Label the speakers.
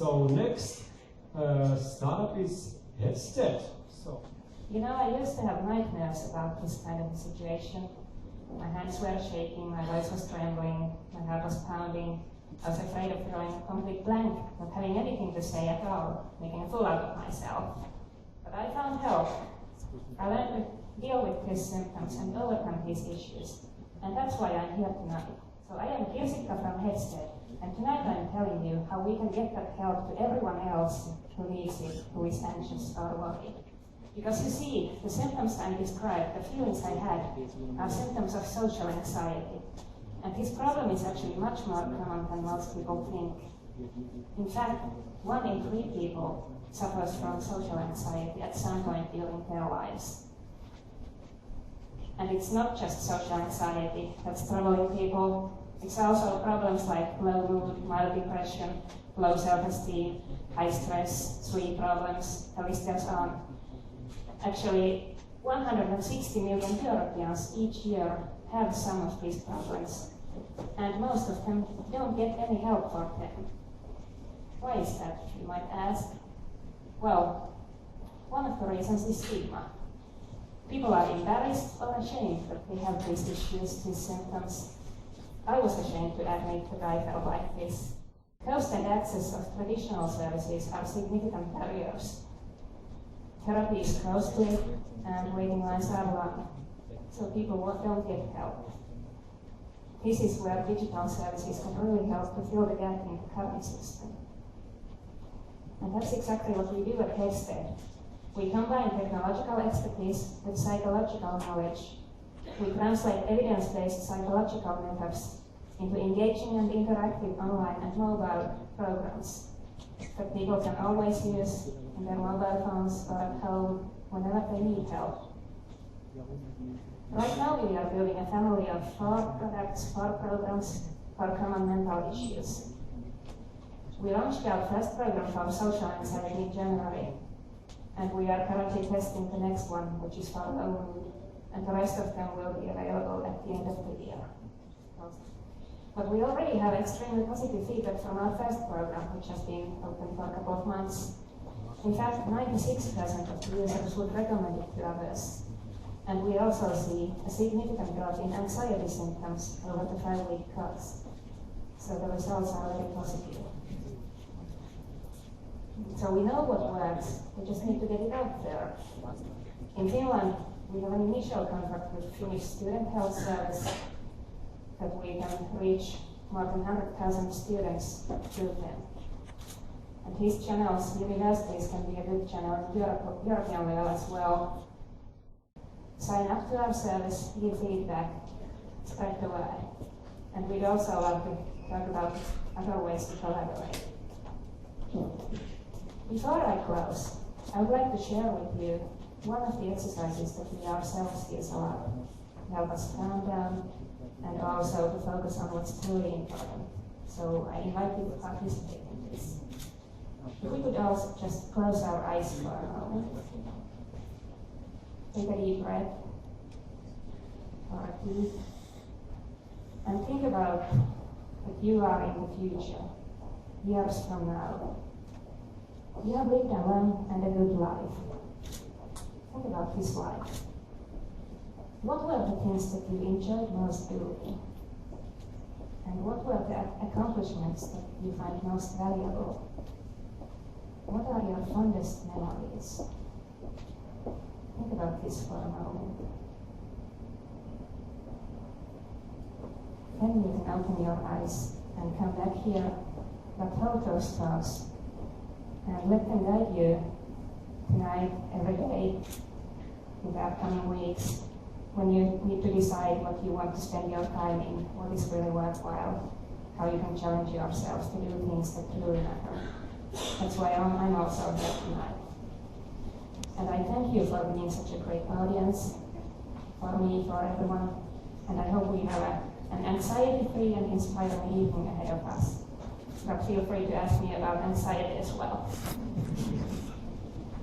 Speaker 1: So next startup is Headsted. So.
Speaker 2: You know, I used to have nightmares about this kind of a situation. My hands were shaking, my voice was trembling, my heart was pounding. I was afraid of going complete blank, not having anything to say at all, making a fool out of myself. But I found help. I learned to deal with these symptoms and overcome these issues. And that's why I'm here tonight. So I am Kirsikka from Headsted, and tonight I'm telling you how we can get that help to everyone else who needs it, who is anxious or worried. Because you see, the symptoms I described, the feelings I had, are symptoms of social anxiety. And this problem is actually much more common than most people think. In fact, 1 in 3 people suffers from social anxiety at some point during their lives. And it's not just social anxiety that's troubling people. It's also problems like low mood, mild depression, low self-esteem, high stress, sleep problems, the list goes on. Actually, 160 million Europeans each year have some of these problems, and most of them don't get any help for them. Why is that, you might ask? Well, one of the reasons is stigma. People are embarrassed or ashamed that they have these issues, these symptoms. I was ashamed to admit that I felt like this. Cost and access of traditional services are significant barriers. Therapy is costly and waiting lines are long, so people don't get help. This is where digital services can really help to fill the gap in the current system. And that's exactly what we do at Headsted. We combine technological expertise with psychological knowledge. We translate evidence-based psychological methods into engaging and interactive online and mobile programs that people can always use in their mobile phones or at home whenever they need help. Right now we are building a family of 4 products, 4 programs for common mental issues. We launched our first program for social anxiety in January, and we are currently testing the next one, which is for low mood, and the rest of them will be available at the end of the year. But we already have extremely positive feedback from our first program, which has been open for a couple of months. In fact, 96% of the users would recommend it to others. And we also see a significant drop in anxiety symptoms over the 5-week course. So the results are very positive. So we know what works, we just need to get it out there. In Finland, we have an initial contract with Finnish Student Health Service that we can reach more than 100,000 students through them. And these channels, universities, can be a good channel at European level as well. Sign up to our service, give feedback, spread the word. And we'd also love to talk about other ways to collaborate. Before I close, I would like to share with you one of the exercises that we ourselves use a lot to help us calm down and also to focus on what's truly important. So I invite you to participate in this. If we could also just close our eyes for a moment. Take a deep breath, or a deep, and think about that you are in the future, years from now. You have lived a long and a good life. Think about this life. What were the things that you enjoyed most doing? And what were the accomplishments that you find most valuable? What are your fondest memories? Think about this for a moment. Then you can open your eyes and come back here, but hold those thoughts and let them guide you tonight, every day, in the upcoming weeks, when you need to decide what you want to spend your time in, what is really worthwhile, how you can challenge yourself to do things that truly matter. That's why I'm also here tonight. And I thank you for being such a great audience, for me, for everyone, and I hope we have an anxiety-free and inspiring evening ahead of us. But feel free to ask me about anxiety as well.